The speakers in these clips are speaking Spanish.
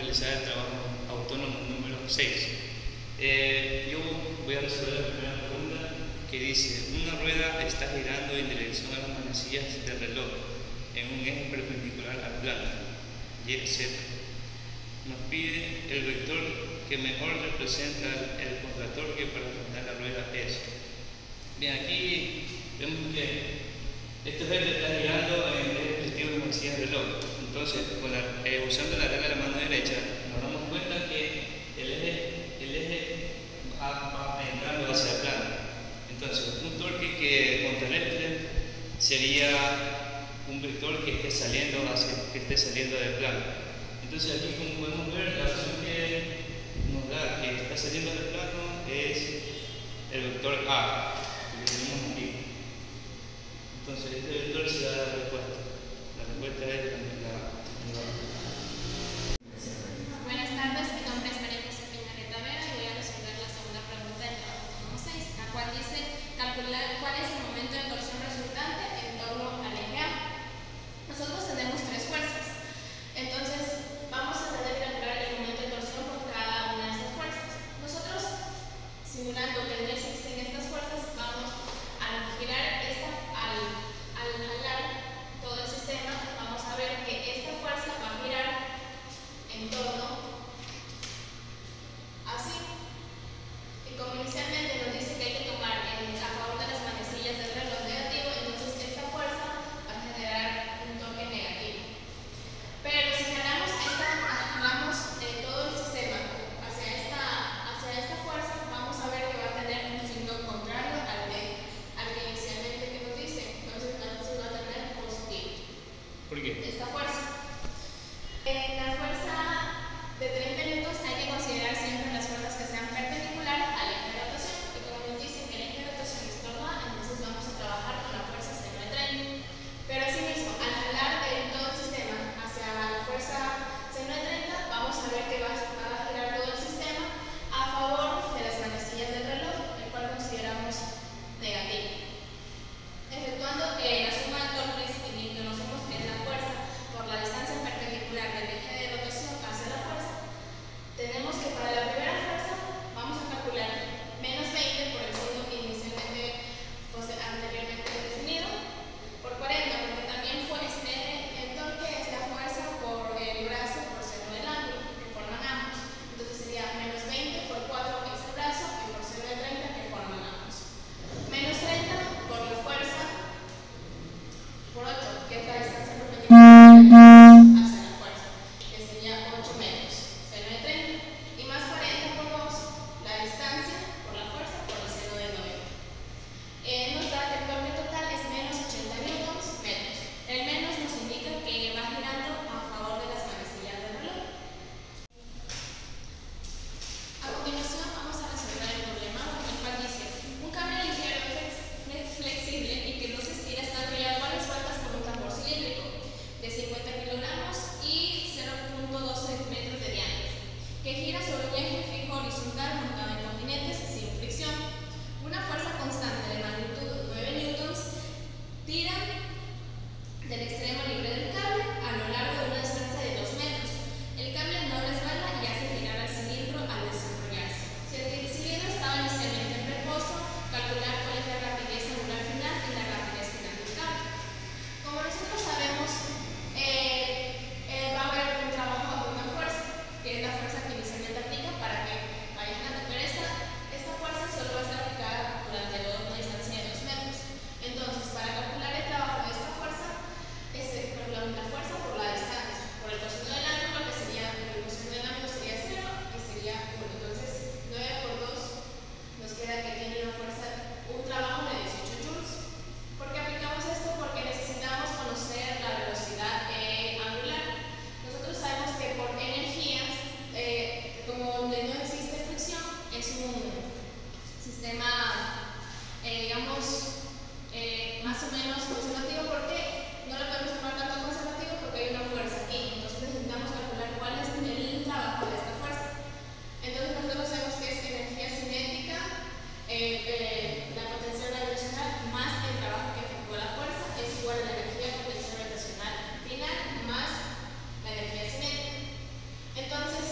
realizar el trabajo autónomo número 6. Yo voy a resolver la primera pregunta que dice: una rueda está girando en dirección a las manecillas del reloj en un eje perpendicular al plano y z. Nos pide el vector que mejor representa el contratorque para frenar la rueda es. Bien, aquí vemos que este objeto está girando en el eje positivo de las manecillas del reloj. Entonces, usando la regla de la mano derecha, nos damos cuenta que el eje va entrando hacia el plano. Entonces, un torque que contrarrestre sería un vector que esté saliendo del plano. Entonces, aquí, como podemos ver, la opción que nos da que está saliendo del plano es el vector A, que tenemos aquí. Entonces, este vector se da la respuesta. La respuesta es la Buenas tardes, mi nombre es María José Piñareta Vera y voy a resolver la segunda pregunta del trabajo número 6, la cual dice calcular cuál es el momento de torsión resultante en torno al eje A. Nosotros tenemos tres fuerzas, entonces vamos a tener que calcular el momento de torsión por cada una de estas fuerzas. Nosotros, simulando que no existen estas fuerzas, vamos a girar al jalar todo el sistema, vamos a ver que esta fuerza va a girar en torno así. Y como inicialmente nos dice que hay que tomar a favor de las manecillas del reloj negativo, entonces esta fuerza va a generar un toque negativo. Pero si jalamos todo el sistema hacia esta fuerza, vamos a ver que va a tener un signo contrario al que inicialmente que nos dice. Entonces va a tener positivo. ¿Por qué? Esta fuerza. La fuerza de 30 newtons hay que considerar siempre las fuerzas que sean perpendiculares al eje de rotación, porque como nos dicen que el eje de rotación es torno A, entonces vamos a trabajar con la fuerza seno de 30. Pero asimismo, al jalar todo el sistema hacia la fuerza seno de 30, vamos a ver que va a girar todo el sistema a favor de las manecillas del reloj, el cual consideramos negativo. Efectuando la suma de torques, y conocemos que es la fuerza por la distancia perpendicular del eje de rotación hacia la fuerza, tenemos que para la primera fuerza vamos a calcular menos 20 por el signo inicialmente anteriormente definido, por 40, porque también fue el torque es la fuerza por el brazo por seno del ángulo, que forman ambos. Entonces sería menos 20 por 4, que es el brazo, y por seno de 30, que forman ambos. Menos 30 por la fuerza por 8, que es la distancia perpendicular hacia la fuerza, que sería 8 metros, seno de 30, y más 40 por 2, la distancia por la fuerza por el seno de 90. Nos da que el torque total es menos 80 newtons metros. El menos nos indica que va girando a favor de las manecillas del reloj. A continuación vamos a resolver el problema, el cual dice: un cable ligero flexible y que no se estira está enrollado varias vueltas por un tambor cilíndrico de 50 kilogramos y 0.12 metros de diámetro, que gira sobre un eje fijo horizontal montado en continentes sin fricción. Una fuerza constante de magnitud 9 newtons tira del extremo libre del cable a lo largo de una distancia de 2 metros. El cable no resbala y hace girar al cilindro al desenrollarse. Si el cilindro estaba inicialmente en reposo, calcular cuál es la rapidez angular final y la rapidez final del cable. Como nosotros sabemos, va a haber un trabajo de una fuerza, que es la fuerza que inicialmente aplica para que vaya girando, pero esta fuerza solo va a ser aplicada durante una distancia de 2 metros. Entonces, para calcular el trabajo de esta fuerza, la fuerza por la distancia, por el coseno del ángulo, que sería, el coseno del ángulo sería 0 y sería 1. Entonces, 9 por 2 nos queda que tiene una fuerza, un trabajo de 18 joules. ¿Por qué aplicamos esto? Porque necesitamos conocer la velocidad angular. Nosotros sabemos que por energías, como donde no existe fricción, es un sistema, digamos, más o menos conservativo. ¿Por qué? No lo podemos tomar tanto conservativo porque hay una fuerza aquí. Entonces necesitamos calcular cuál es el trabajo de esta fuerza. Entonces nosotros sabemos que es energía cinética, la potencia gravitacional más el trabajo que efectúa la fuerza es igual a la energía potencial gravitacional final más la energía cinética. Entonces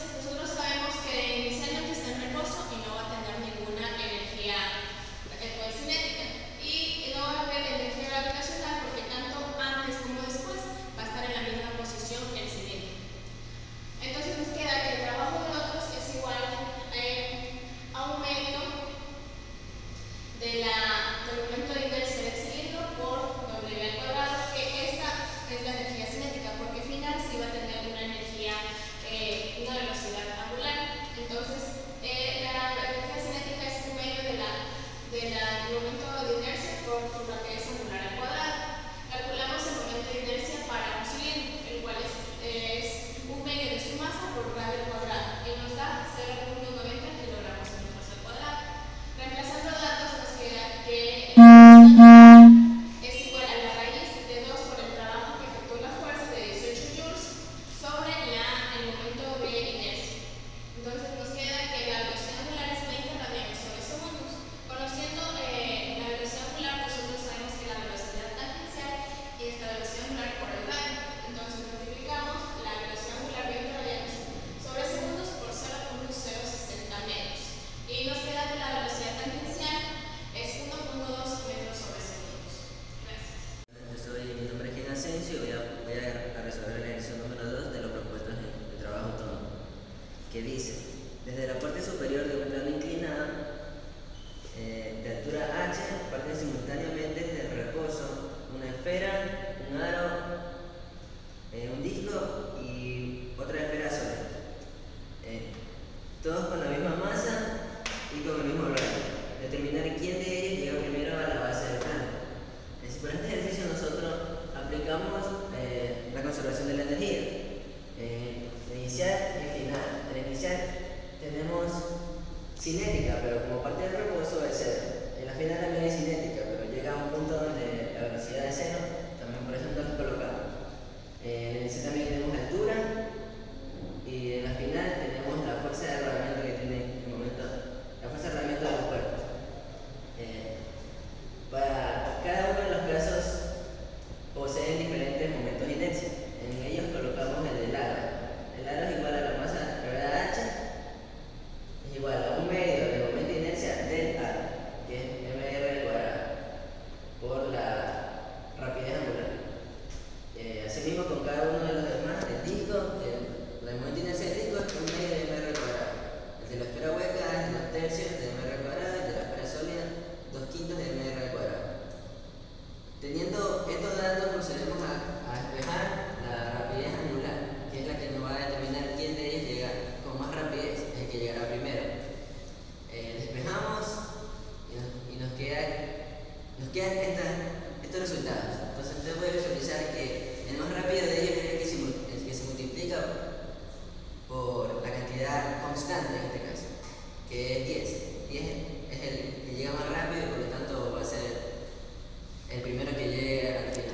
Nos quedan estos resultados. Entonces usted puede visualizar que el más rápido de ellos es el que se multiplica por la cantidad constante en este caso, que es 10. 10 es el que llega más rápido y por lo tanto va a ser el primero que llegue al final.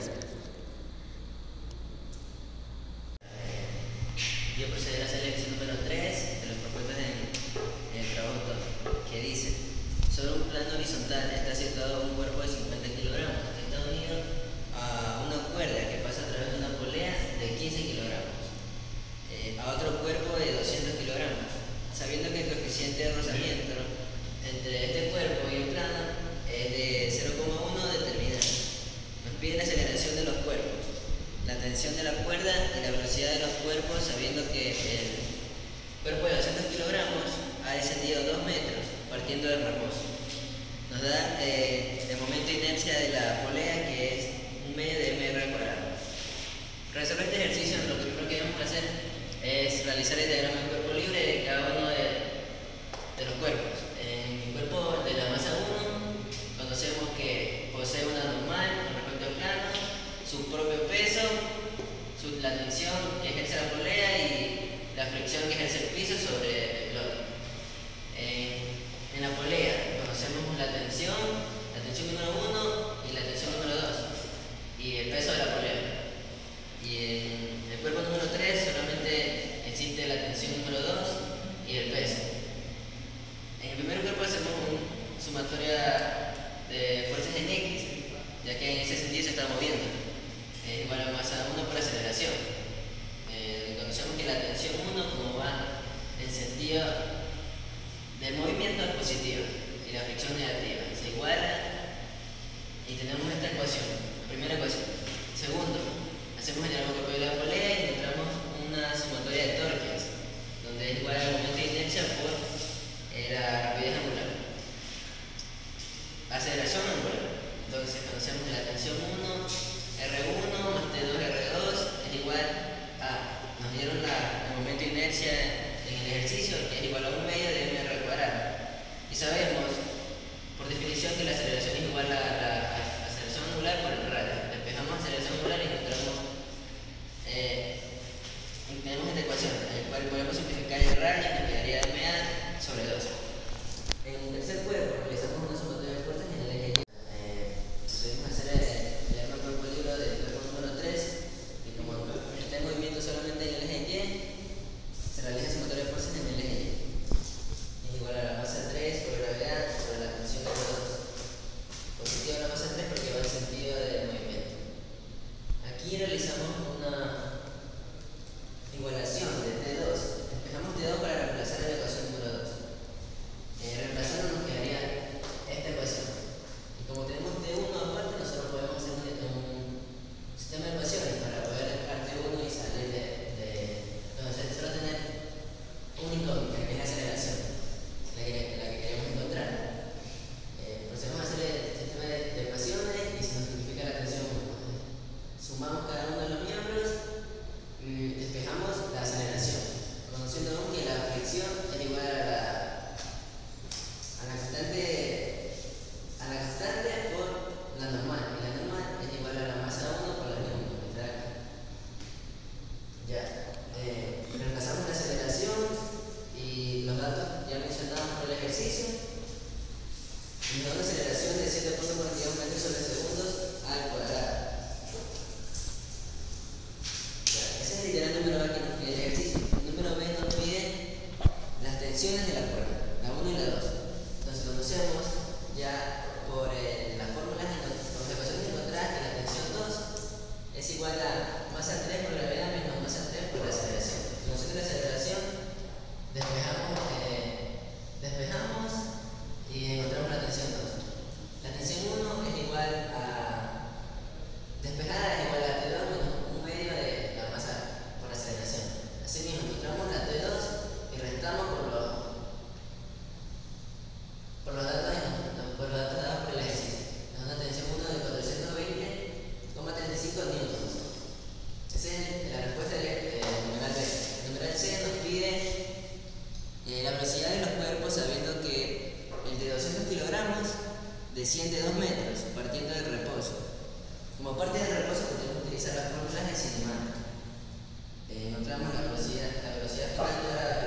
Yo procederé a hacer la lección número 3 de los propuestos en el trabajo que dice: sobre un plano horizontal está situado un cuerpo de 50 kilogramos que está unido a una cuerda que pasa a través de una polea de 15 kilogramos, a otro cuerpo de 200 kilogramos, sabiendo que el coeficiente de rozamiento entre este cuerpo y el plano es de 0,1 determinado. Nos pide la aceleración de los cuerpos, la tensión de la cuerda y la velocidad de los cuerpos, sabiendo que el cuerpo de 200 kilogramos ha descendido 2 metros partiendo del reposo. Nos da el momento de inercia de la polea, que es un medio de m al cuadrado. Para resolver este ejercicio, lo primero que vamos a hacer es realizar el diagrama del cuerpo libre de cada uno de los cuerpos. En el cuerpo de la masa 1 conocemos que posee una normal con respecto al plano, su propio peso, la tensión que ejerce la polea y la fricción que ejerce el piso sobre el lote. En la polea conocemos la tensión número 1 y la tensión número 2 y el peso de la polea. Y en el cuerpo número 3 solamente existe la tensión número 2 y el peso. En el primer cuerpo hacemos una sumatoria de fuerzas en X, ya que en ese sentido se está moviendo. Es igual a masa 1 por aceleración. Conocemos que la tensión 1, como va en sentido del movimiento, es positiva y la fricción negativa. Se iguala y tenemos esta ecuación, la primera ecuación. Segundo, hacemos el diagrama de la polea y encontramos una sumatoria de torques, donde es igual al momento de inercia por la rapidez angular. Aceleración angular. Entonces conocemos que la tensión 1, R1 más T2, R2 es igual a, nos dieron el momento de inercia en el ejercicio, que es igual a un medio de m al cuadrado. Y sabemos, por definición, que la aceleración es igual a la aceleración angular por el radio. Despejamos aceleración angular y encontramos, tenemos esta ecuación, en la cual podemos simplificar el radio y nos quedaría ma sobre 2. En el tercer cuerpo realizamos una sumatoria de fuerzas en el eje Y. Procedemos a hacer el desciende 2 metros partiendo del reposo. Como parte del reposo podemos utilizar las fórmulas de cinemática. Encontramos la velocidad final de